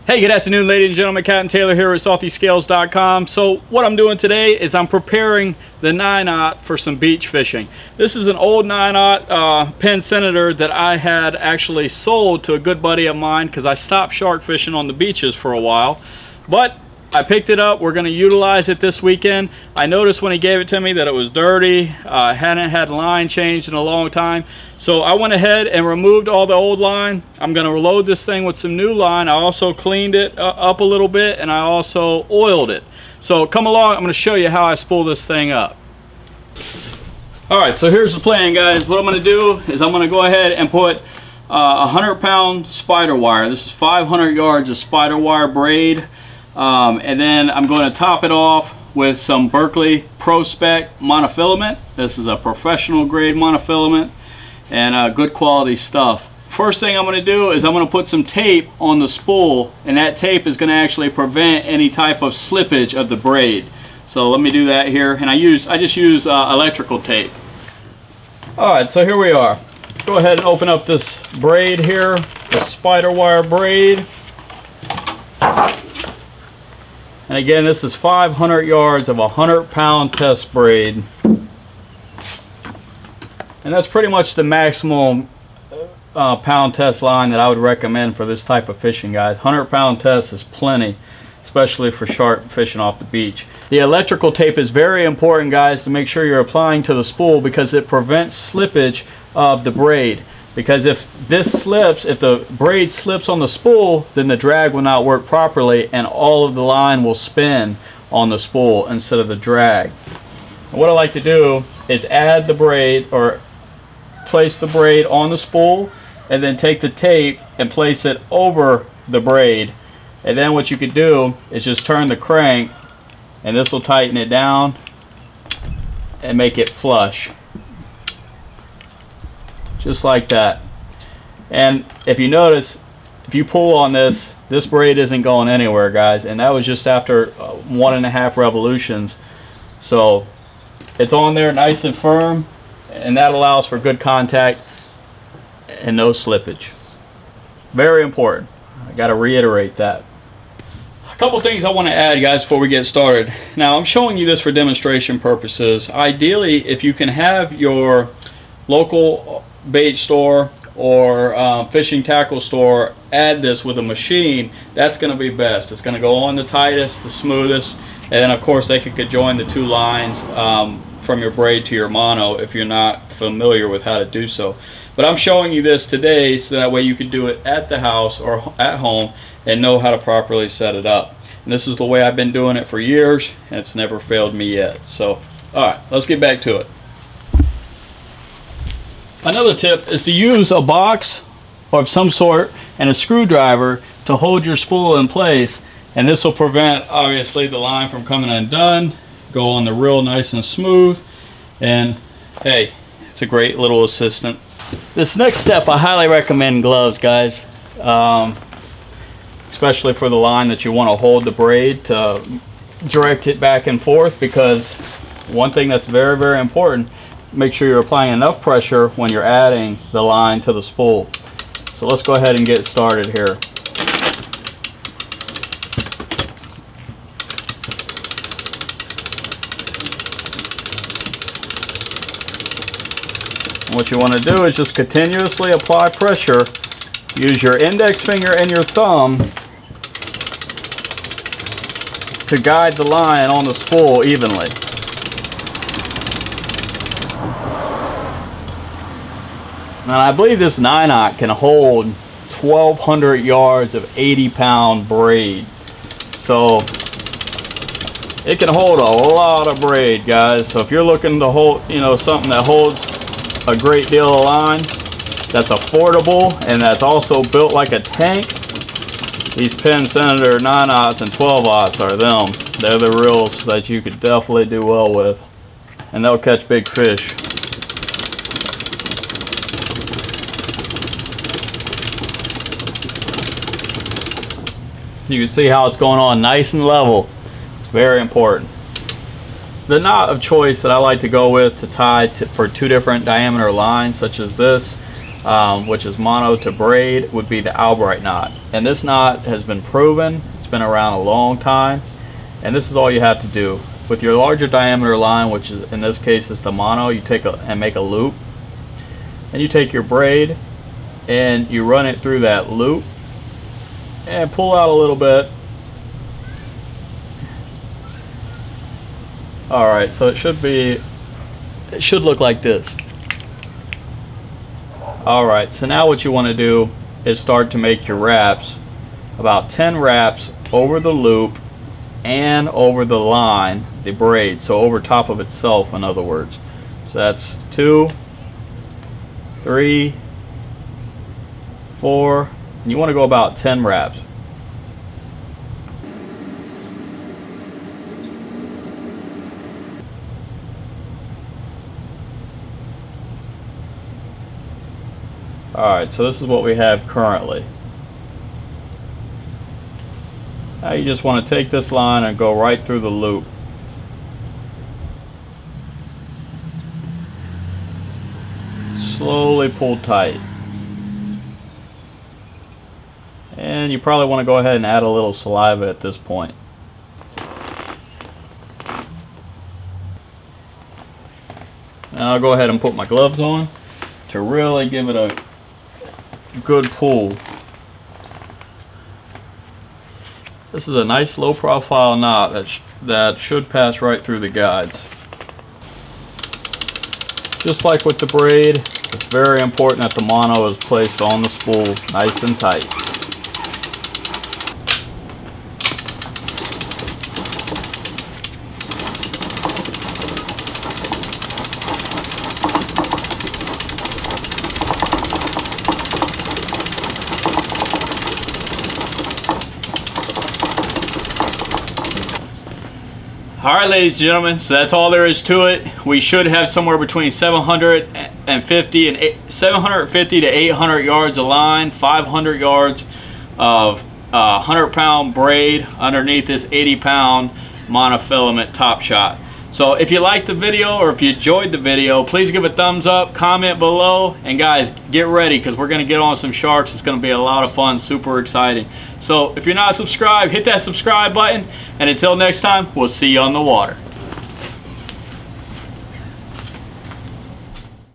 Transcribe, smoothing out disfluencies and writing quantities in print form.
Hey, good afternoon, ladies and gentlemen. Captain Taylor here at SaltyScales.com. So what I'm doing today is I'm preparing the 9/0 for some beach fishing. This is an old 9/0 Penn Senator that I had actually sold to a good buddy of mine because I stopped shark fishing on the beaches for a while. But I picked it up. We're going to utilize it this weekend. I noticed when he gave it to me that it was dirty. Hadn't had line changed in a long time. So I went ahead and removed all the old line. I'm going to reload this thing with some new line. I also cleaned it up a little bit, and I also oiled it. So come along. I'm going to show you how I spool this thing up. Alright, so here's the plan, guys. What I'm going to do is I'm going to go ahead and put 100-pound spider wire. This is 500 yards of spider wire braid. And then I'm going to top it off with some Berkeley Pro Spec monofilament. This is a professional grade monofilament and good quality stuff. First thing I'm going to do is I'm going to put some tape on the spool, and that tape is going to actually prevent any type of slippage of the braid. So let me do that here, and I just use electrical tape. Alright, so here we are. Go ahead and open up this braid here, the spider wire braid. And again, this is 500 yards of 100-pound test braid. And that's pretty much the maximum pound test line that I would recommend for this type of fishing, guys. 100-pound test is plenty, especially for shark fishing off the beach. The electrical tape is very important, guys, to make sure you're applying to the spool because it prevents slippage of the braid. Because if this slips, if the braid slips on the spool, then the drag will not work properly and all of the line will spin on the spool instead of the drag. And what I like to do is add the braid, or place the braid on the spool, and then take the tape and place it over the braid. And then what you could do is just turn the crank, and this will tighten it down and make it flush. Just like that. And if you notice, if you pull on this, this braid isn't going anywhere, guys, and that was just after 1.5 revolutions. So it's on there nice and firm, and that allows for good contact and no slippage. Very important. I got to reiterate that. A couple things I want to add, guys, before we get started. Now, I'm showing you this for demonstration purposes. Ideally, if you can have your local bait store or fishing tackle store add this with a machine, that's going to be best. It's going to go on the tightest, the smoothest, and then of course they could join the two lines from your braid to your mono if you're not familiar with how to do so. But I'm showing you this today so that way you can do it at the house or at home and know how to properly set it up. And this is the way I've been doing it for years, and it's never failed me yet. So alright, let's get back to it. Another tip is to use a box of some sort and a screwdriver to hold your spool in place, and this will prevent obviously the line from coming undone. Go on the reel nice and smooth, and hey, it's a great little assistant. This next step, I highly recommend gloves, guys, especially for the line that you want to hold the braid to direct it back and forth, because one thing that's very, very important, make sure you're applying enough pressure when you're adding the line to the spool. So let's go ahead and get started here. And what you want to do is just continuously apply pressure. Use your index finger and your thumb to guide the line on the spool evenly. Now, I believe this 9/0 can hold 1,200 yards of 80-pound braid. So it can hold a lot of braid, guys. So if you're looking to hold, something that holds a great deal of line, that's affordable, and that's also built like a tank, these Penn Senator 9/0s and 12/0s are them. They're the reels that you could definitely do well with, and they'll catch big fish. You can see how it's going on nice and level. It's very important. The knot of choice that I like to go with to tie for 2 different diameter lines, such as this, which is mono to braid, would be the Albright knot. And this knot has been proven. It's been around a long time. And this is all you have to do. With your larger diameter line, which is in this case is the mono, you take and make a loop. And you take your braid and you run it through that loop and pull out a little bit. Alright, so it should look like this. Alright, so now what you want to do is start to make your wraps, about 10 wraps over the loop and over the line, the braid, so over top of itself, in other words. So that's 2, 3, 4, and you want to go about 10 wraps. Alright, so this is what we have currently. Now you just want to take this line and go right through the loop. Slowly pull tight. And you probably want to go ahead and add a little saliva at this point. And I'll go ahead and put my gloves on to really give it a good pull. This is a nice low profile knot that should pass right through the guides. Just like with the braid, it's very important that the mono is placed on the spool nice and tight. Alright, ladies and gentlemen, so that's all there is to it. We should have somewhere between 750 to 800 yards of line, 500 yards of 100-pound braid underneath this 80-pound monofilament top shot. So if you liked the video or if you enjoyed the video, please give a thumbs up, comment below, and guys, get ready because we're going to get on some sharks. It's going to be a lot of fun, super exciting. So if you're not subscribed, hit that subscribe button, and until next time, we'll see you on the water.